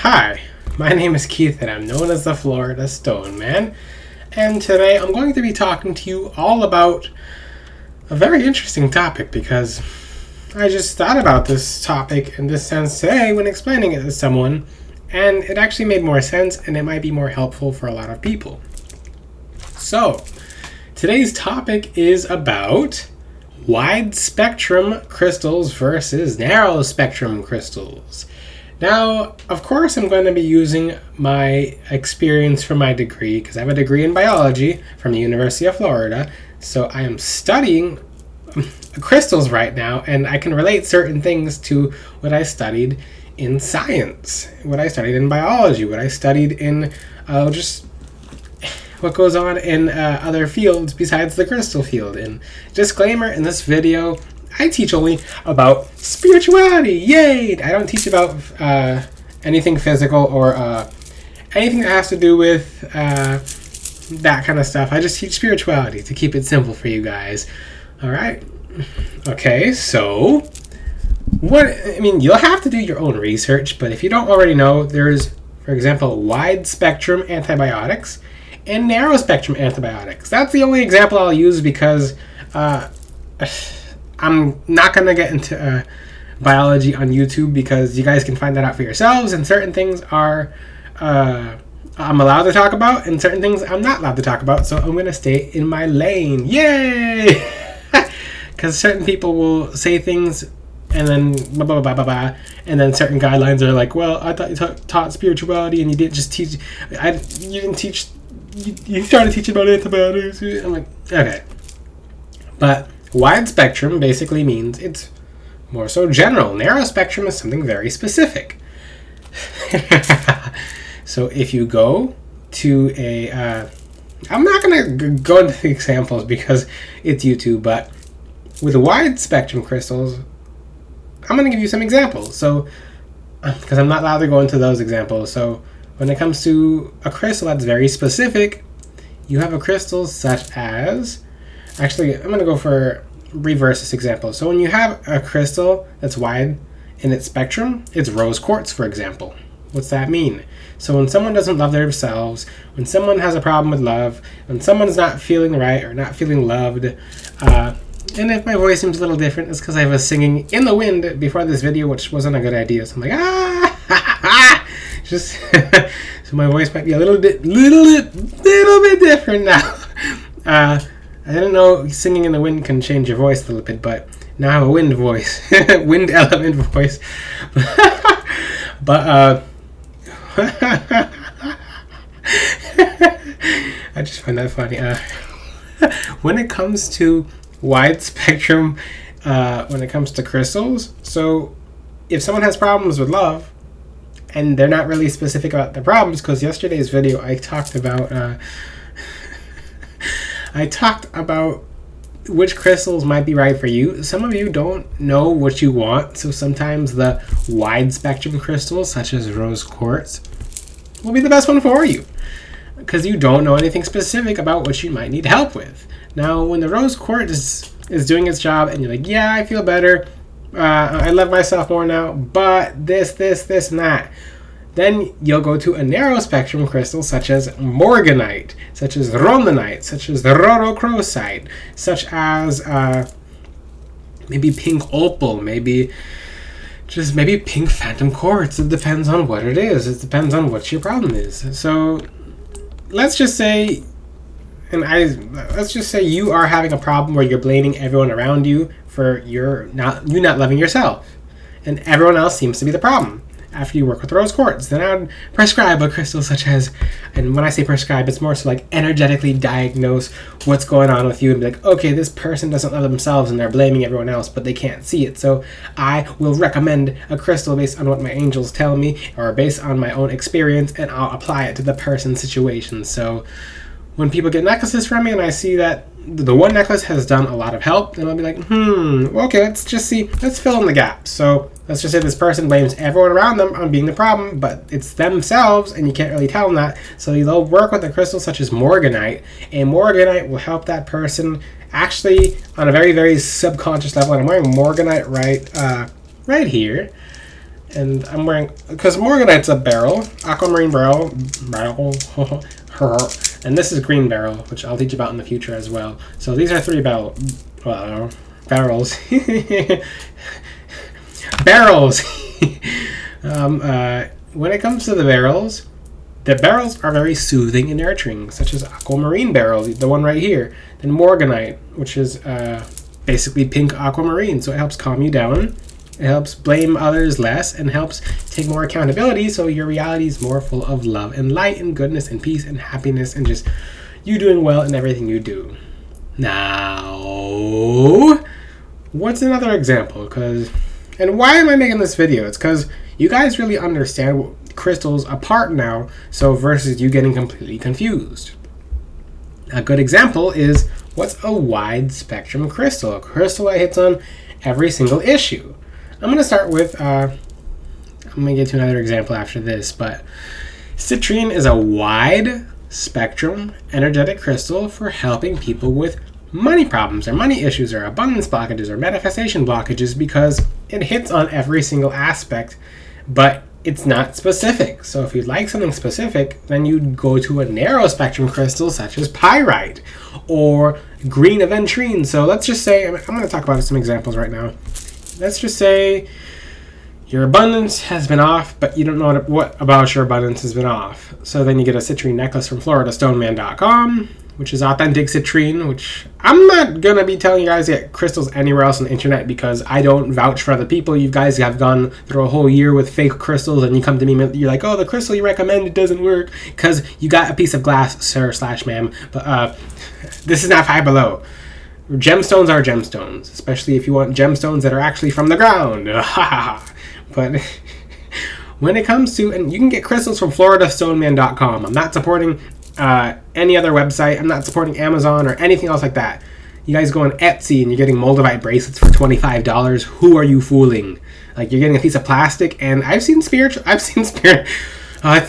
Hi, my name is Keith and I'm known as the Florida Stone Man, and today I'm going to be talking to you all about a very interesting topic because I just thought about this topic in this sense today when explaining it to someone, and it actually made more sense and it might be more helpful for a lot of people. So, today's topic is about wide spectrum crystals versus narrow spectrum crystals. Now, of course, I'm going to be using my experience from my degree because I have a degree in biology from the University of Florida. So I am studying crystals right now, and I can relate certain things to what I studied in science, what I studied in biology, what I studied in just what goes on in other fields besides the crystal field. And disclaimer, in this video, I teach only about spirituality. Yay! I don't teach about anything physical or anything that has to do with that kind of stuff. I just teach spirituality to keep it simple for you guys. All right. Okay, so you'll have to do your own research, but if you don't already know, there's, for example, wide spectrum antibiotics and narrow spectrum antibiotics. That's the only example I'll use because I'm not going to get into biology on YouTube because you guys can find that out for yourselves, and certain things are I'm allowed to talk about and certain things I'm not allowed to talk about, so I'm going to stay in my lane. Yay! Because certain people will say things and then blah, blah, blah, blah, blah, and then certain guidelines are like, well, I thought you taught spirituality and you didn't just teach, you didn't teach, you started teaching about antibiotics. I'm like, okay. But wide spectrum basically means it's more so general. Narrow spectrum is something very specific. So if you go to I'm not going to go into the examples because it's YouTube, but with wide spectrum crystals, I'm going to give you some examples. So, because I'm not allowed to go into those examples. So when it comes to a crystal that's very specific, you have a crystal such as, actually, I'm going to go for reverse this example. So when you have a crystal that's wide in its spectrum, it's rose quartz, for example. What's that mean? So when someone doesn't love themselves, when someone has a problem with love, when someone's not feeling right or not feeling loved, and if my voice seems a little different, it's because I was singing in the wind before this video, which wasn't a good idea. So I'm like, just so my voice might be a little bit different now. I didn't know singing in the wind can change your voice a little bit, but now I have a wind voice, wind element voice. But I just find that funny. When it comes to wide spectrum, when it comes to crystals, so if someone has problems with love and they're not really specific about the problems, because yesterday's video I talked about which crystals might be right for you. Some of you don't know what you want, so sometimes the wide spectrum crystals such as rose quartz will be the best one for you because you don't know anything specific about what you might need help with. Now, when the rose quartz is doing its job and you're like, yeah, I feel better, I love myself more now, but this, and that, then you'll go to a narrow spectrum crystal such as morganite, such as rhodonite, such as the rhodochrosite, such as maybe pink opal, maybe pink phantom quartz. It depends on what it is. It depends on what your problem is. So let's just say you are having a problem where you're blaming everyone around you for you not loving yourself, and everyone else seems to be the problem. After you work with rose quartz, then I would prescribe a crystal such as, and when I say prescribe, it's more so like energetically diagnose what's going on with you and be like, okay, this person doesn't love themselves and they're blaming everyone else, but they can't see it. So I will recommend a crystal based on what my angels tell me or based on my own experience, and I'll apply it to the person's situation. So when people get necklaces from me and I see that the one necklace has done a lot of help, then I'll be like, okay, let's fill in the gaps. So let's just say this person blames everyone around them on being the problem, but it's themselves and you can't really tell them that. So they'll work with a crystal such as morganite, and morganite will help that person actually on a very, very subconscious level. And I'm wearing morganite right here. And I'm wearing, because Morganite's a beryl, aquamarine beryl, and this is green beryl, which I'll teach about in the future as well. So these are three barrels. Barrels. When it comes to the barrels are very soothing and nurturing, such as aquamarine beryl, the one right here. Then Morganite, which is basically pink aquamarine, so it helps calm you down. It helps blame others less and helps take more accountability, so your reality is more full of love and light and goodness and peace and happiness and just you doing well in everything you do. Now, what's another example? And why am I making this video? It's because you guys really understand crystals apart now, so versus you getting completely confused. A good example is, what's a wide spectrum crystal? A crystal that hits on every single issue. I'm going to start with, I'm going to get to another example after this, but citrine is a wide spectrum energetic crystal for helping people with money problems or money issues or abundance blockages or manifestation blockages, because it hits on every single aspect, but it's not specific. So if you'd like something specific, then you'd go to a narrow spectrum crystal such as pyrite or green aventurine. So let's just say, I'm going to talk about some examples right now. Let's just say your abundance has been off, but you don't know what about your abundance has been off. So then you get a citrine necklace from FloridaStoneman.com, which is authentic citrine, which I'm not going to be telling you guys to get crystals anywhere else on the internet because I don't vouch for other people. You guys have gone through a whole year with fake crystals and you come to me, you're like, oh, the crystal you recommended doesn't work because you got a piece of glass, sir/ma'am. But this is not Five Below. Gemstones are gemstones, especially if you want gemstones that are actually from the ground. But when it comes to, and you can get crystals from FloridaStoneman.com. I'm not supporting any other website. I'm not supporting Amazon or anything else like that. You guys go on Etsy and you're getting moldavite bracelets for $25. Who are you fooling? Like, you're getting a piece of plastic, and I've seen spirit. It's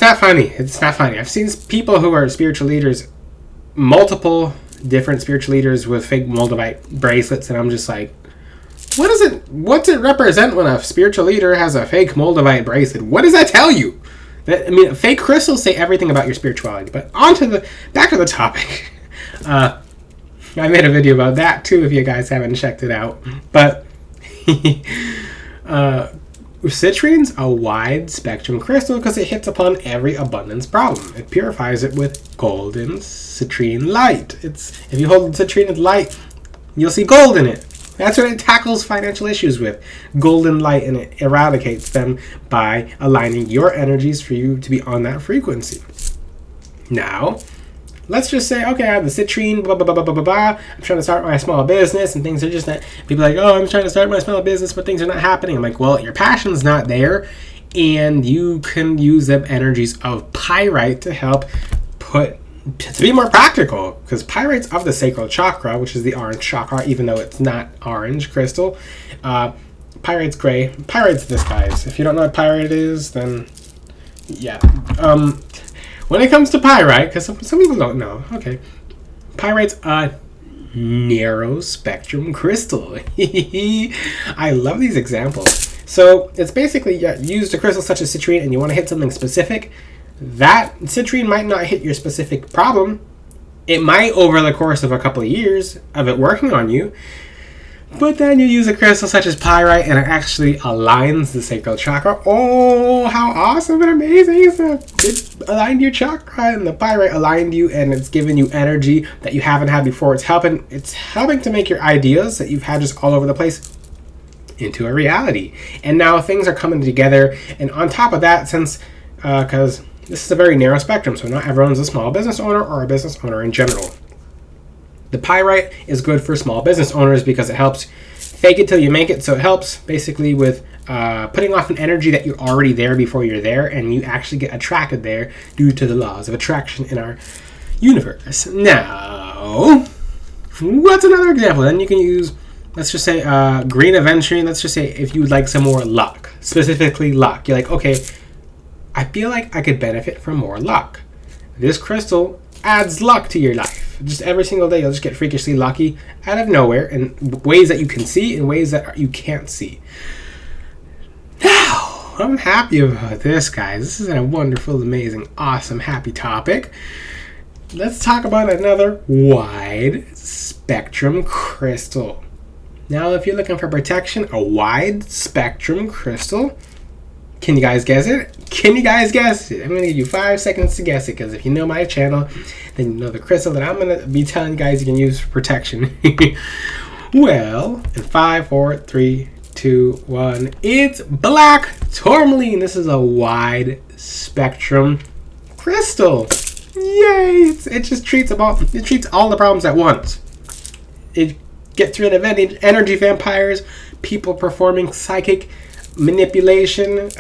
not funny. I've seen people who are spiritual leaders, multiple different spiritual leaders with fake moldavite bracelets, and I'm just like, what's it represent when a spiritual leader has a fake moldavite bracelet? What does that tell you? Fake crystals say everything about your spirituality. But back to the topic. I made a video about that too if you guys haven't checked it out. But citrine's a wide spectrum crystal because it hits upon every abundance problem. It purifies it with golden citrine light. If you hold citrine light, you'll see gold in it. That's what it tackles financial issues with. Golden light, and it eradicates them by aligning your energies for you to be on that frequency. Now, let's just say, okay, I have the citrine, blah, blah, blah, blah, blah, blah. I'm trying to start my small business, and things are just not, people are like, oh, I'm trying to start my small business, but things are not happening. I'm like, well, your passion's not there, and you can use the energies of pyrite to help to be more practical, because pyrite's of the sacral chakra, which is the orange chakra, even though it's not orange crystal. Pyrite's gray. Pyrite's this, guys. If you don't know what pyrite is, then yeah. When it comes to pyrite, because some people don't know, okay, pyrite's a narrow spectrum crystal. I love these examples. So it's basically, you use a crystal such as citrine and you want to hit something specific. That citrine might not hit your specific problem. It might over the course of a couple of years of it working on you. But then you use a crystal such as pyrite and it actually aligns the sacral chakra. Oh, how awesome and amazing is that? It aligned your chakra and the pyrite aligned you, and it's giving you energy that you haven't had before. It's helping to make your ideas that you've had just all over the place into a reality. And now things are coming together. And on top of that, since, because this is a very narrow spectrum, so not everyone's a small business owner or a business owner in general. The pyrite is good for small business owners because it helps fake it till you make it. So it helps basically with putting off an energy that you're already there before you're there, and you actually get attracted there due to the laws of attraction in our universe. Now, what's another example? Then you can use, let's just say, green aventurine. Let's just say if you would like some more luck, specifically luck. You're like, okay, I feel like I could benefit from more luck. This crystal adds luck to your life. Just every single day, you'll just get freakishly lucky out of nowhere in ways that you can see and ways that you can't see. Now, I'm happy about this, guys. This is a wonderful, amazing, awesome, happy topic. Let's talk about another wide spectrum crystal. Now, if you're looking for protection, a wide spectrum crystal. Can you guys guess it? Can you guys guess it? I'm going to give you 5 seconds to guess it, because if you know my channel, then you know the crystal that I'm going to be telling you guys you can use for protection. Well, in 5, 4, 3, 2, 1, it's black tourmaline. This is a wide spectrum crystal. Yay! It just treats all the problems at once. It gets rid of any energy vampires, people performing psychic manipulation.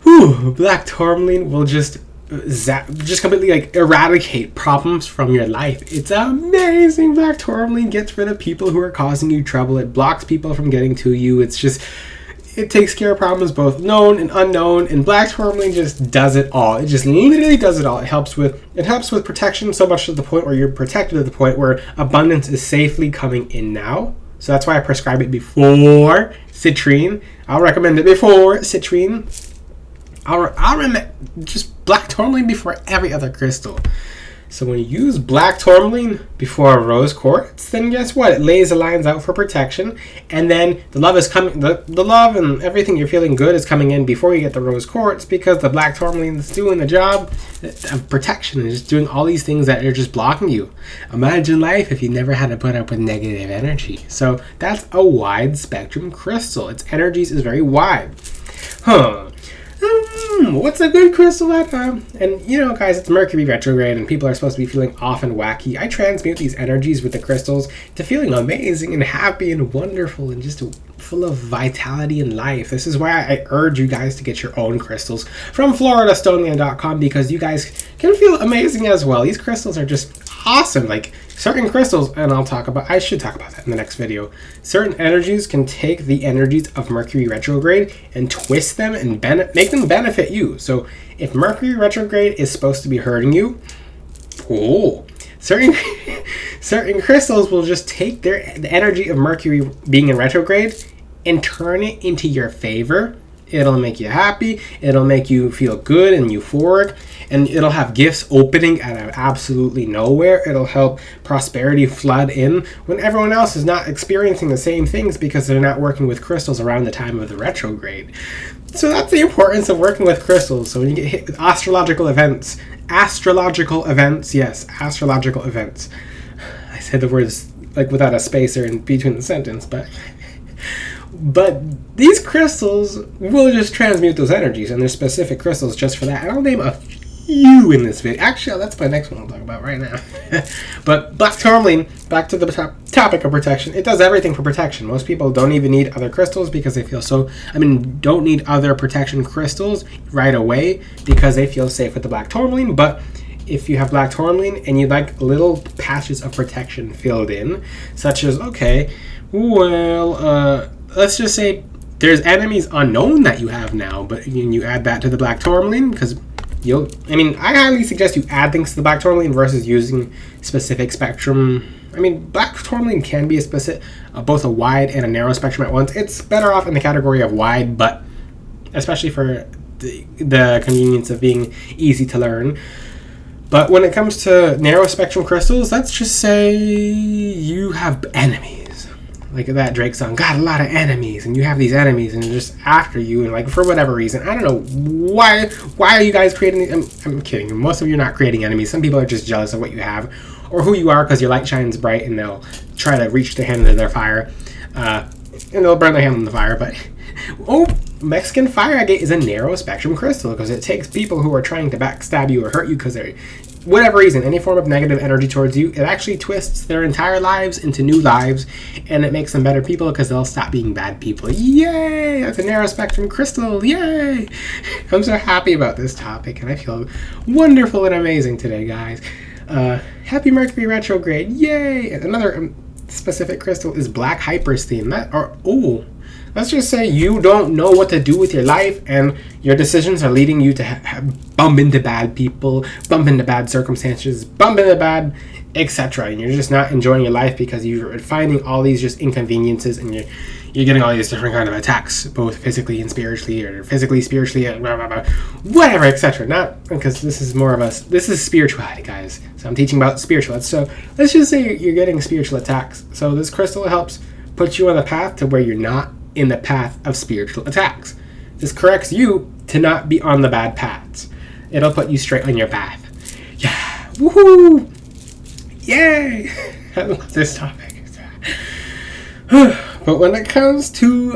Black tourmaline will just completely eradicate problems from your life. It's amazing. Black tourmaline gets rid of people who are causing you trouble. It blocks people from getting to you. It takes care of problems both known and unknown, and black tourmaline just does it all. It just literally does it all. It helps with protection, so much to the point where you're protected to the point where abundance is safely coming in now. So that's why I prescribe it before citrine. I'll recommend it before citrine. I'll recommend just black tourmaline before every other crystal. So when you use black tourmaline before rose quartz, then guess what? It lays the lines out for protection, and then the love is coming. The love and everything you're feeling good is coming in before you get the rose quartz, because the black tourmaline is doing the job of protection and just doing all these things that are just blocking you. Imagine life if you never had to put up with negative energy. So that's a wide spectrum crystal. Its energies is very wide. What's a good crystal at? And guys, it's Mercury retrograde and people are supposed to be feeling off and wacky. I transmute these energies with the crystals to feeling amazing and happy and wonderful and just full of vitality and life. This is why I urge you guys to get your own crystals from FloridaStoneman.com, because you guys can feel amazing as well. These crystals are just awesome. Like certain crystals, and I should talk about that in the next video. Certain energies can take the energies of Mercury retrograde and twist them and make them benefit you. So if Mercury retrograde is supposed to be hurting you, certain crystals will just take the energy of Mercury being in retrograde and turn it into your favor. It'll make you happy, it'll make you feel good and euphoric, and it'll have gifts opening out of absolutely nowhere. It'll help prosperity flood in when everyone else is not experiencing the same things because they're not working with crystals around the time of the retrograde. So that's the importance of working with crystals. So when you get hit with astrological events, yes, astrological events. I said the words without a spacer in between the sentence, but these crystals will just transmute those energies, and there's specific crystals just for that. And I'll name a few in this video. Actually, that's my next one I'll talk about right now. But black tourmaline, back to the topic of protection, it does everything for protection. Most people don't even need other crystals because they feel don't need other protection crystals right away because they feel safe with the black tourmaline. But if you have black tourmaline and you like little patches of protection filled in, such as, let's just say there's enemies unknown that you have now, but you add that to the black tourmaline because I highly suggest you add things to the black tourmaline versus using specific spectrum. Black tourmaline can be both a wide and a narrow spectrum at once. It's better off in the category of wide, but especially for the convenience of being easy to learn. But when it comes to narrow spectrum crystals, let's just say you have enemies. Like that Drake song, got a lot of enemies, and you have these enemies and they're just after you, and for whatever reason, I don't know why are you guys creating these? I'm kidding. Most of you are not creating enemies. Some people are just jealous of what you have or who you are because your light shines bright, and they'll try to reach their hand into their fire, and they'll burn their hand in the fire. But Mexican fire agate is a narrow spectrum crystal because it takes people who are trying to backstab you or hurt you because they're whatever reason, any form of negative energy towards you. It actually twists their entire lives into new lives, and it makes them better people because they'll stop being bad people. Yay! That's a narrow spectrum crystal. Yay! I'm so happy about this topic, and I feel wonderful and amazing today, guys. Happy Mercury retrograde. Yay! Another specific crystal is black hypersthene. Let's just say you don't know what to do with your life, and your decisions are leading you to bump into bad people, bump into bad circumstances, bump into bad etc. And you're just not enjoying your life because you're finding all these just inconveniences, and you're getting all these different kind of attacks, both physically and spiritually, or physically, spiritually, and blah, blah, blah, whatever, etc. Not because this is more of this is spirituality, guys. So I'm teaching about spiritual. So let's just say you're getting spiritual attacks. So this crystal helps put you on the path to where you're not in the path of spiritual attacks. This corrects you to not be on the bad paths. It'll put you straight on your path. Yeah, woohoo! Yay! I love this topic. But when it comes to,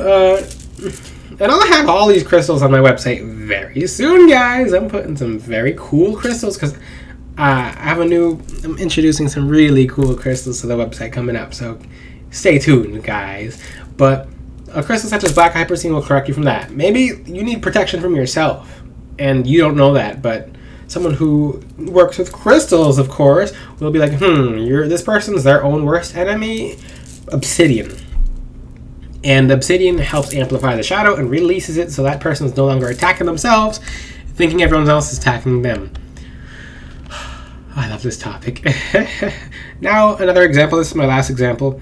and I'll have all these crystals on my website very soon, guys. I'm putting some very cool crystals because I'm introducing some really cool crystals to the website coming up. So stay tuned, guys. But a crystal such as Black Hypersine will correct you from that. Maybe you need protection from yourself, and you don't know that, but someone who works with crystals, of course, will be like, this person's their own worst enemy. Obsidian. And obsidian helps amplify the shadow and releases it so that person's no longer attacking themselves, thinking everyone else is attacking them. I love this topic. Now, another example. This is my last example.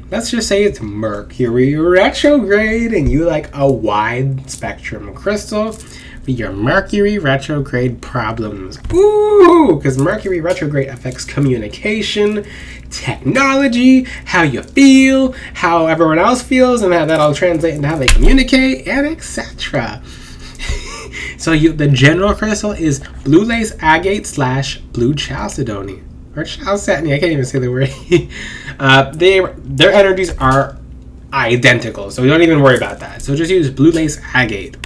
Let's just say it's Mercury retrograde and you like a wide spectrum crystal for your Mercury retrograde problems. Ooh, because Mercury retrograde affects communication, technology, how you feel, how everyone else feels, and how that'll translate into how they communicate, and etc. So the general crystal is blue lace agate / blue chalcedony. Or chalcedony, I can't even say the word. Their energies are identical, so don't even worry about that. So just use blue lace agate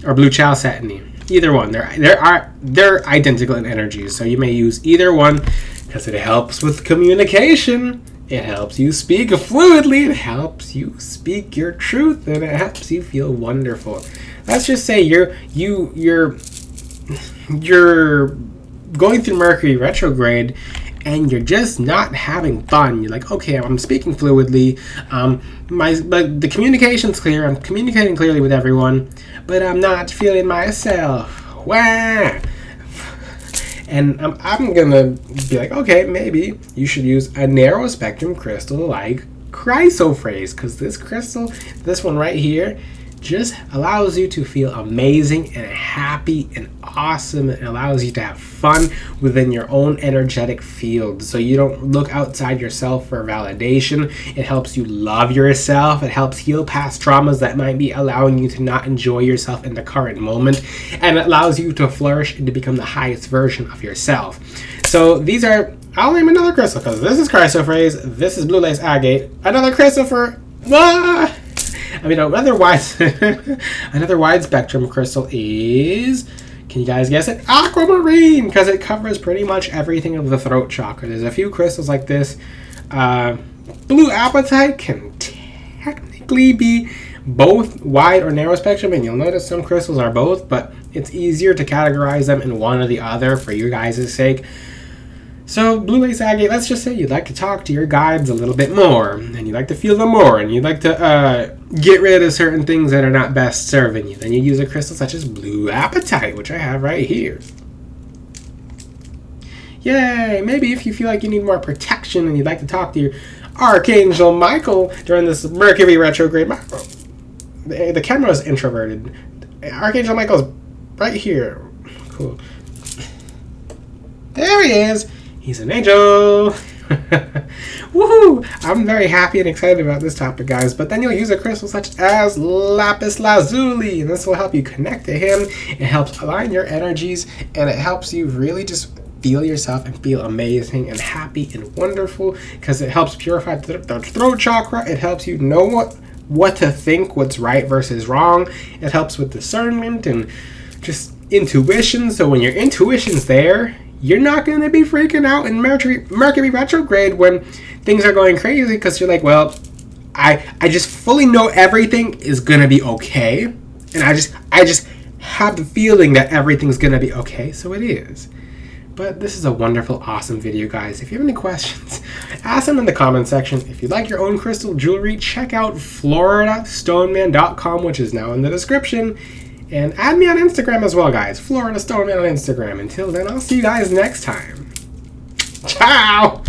or blue chalcedony. Either one. They're identical in energies, so you may use either one because it helps with communication. It helps you speak fluidly. It helps you speak your truth, and it helps you feel wonderful. Let's just say you're going through Mercury retrograde and you're just not having fun. You're like, okay, I'm speaking fluidly, but the communication's clear, I'm communicating clearly with everyone, but I'm not feeling myself. Wah! And I'm gonna be like, okay, maybe you should use a narrow spectrum crystal like Chrysoprase, because this one right here, just allows you to feel amazing and happy and awesome. It allows you to have fun within your own energetic field, so you don't look outside yourself for validation. It helps you love yourself. It helps heal past traumas that might be allowing you to not enjoy yourself in the current moment, and it allows you to flourish and to become the highest version of yourself. So I'll name another crystal, because this is Chrysoprase, this is blue lace agate, another crystal for another wide spectrum crystal is, can you guys guess it? Aquamarine, because it covers pretty much everything of the throat chakra. There's a few crystals like this. Blue apatite can technically be both wide or narrow spectrum, and you'll notice some crystals are both, but it's easier to categorize them in one or the other for you guys' sake. So, blue lace agate, let's just say you'd like to talk to your guides a little bit more, and you'd like to feel them more, and you'd like to get rid of certain things that are not best serving you. Then you use a crystal such as blue apatite, which I have right here. Yay! Maybe if you feel like you need more protection and you'd like to talk to your Archangel Michael during this Mercury retrograde. The camera is introverted. Archangel Michael's right here. Cool. There he is. He's an angel. Woohoo! I'm very happy and excited about this topic, guys. But then you'll use a crystal such as lapis lazuli, and this will help you connect to him. It helps align your energies, and it helps you really just feel yourself and feel amazing and happy and wonderful, because it helps purify the throat chakra. It helps you know what to think, what's right versus wrong. It helps with discernment and just intuition. So when your intuition's there, you're not going to be freaking out in Mercury retrograde when things are going crazy, because you're like, well, I just fully know everything is going to be okay, and I just have the feeling that everything's going to be okay, so it is. But this is a wonderful, awesome video, guys. If you have any questions, ask them in the comment section. If you'd like your own crystal jewelry, check out floridastoneman.com, which is now in the description. And add me on Instagram as well, guys. Florida Stoneman on Instagram. Until then, I'll see you guys next time. Ciao!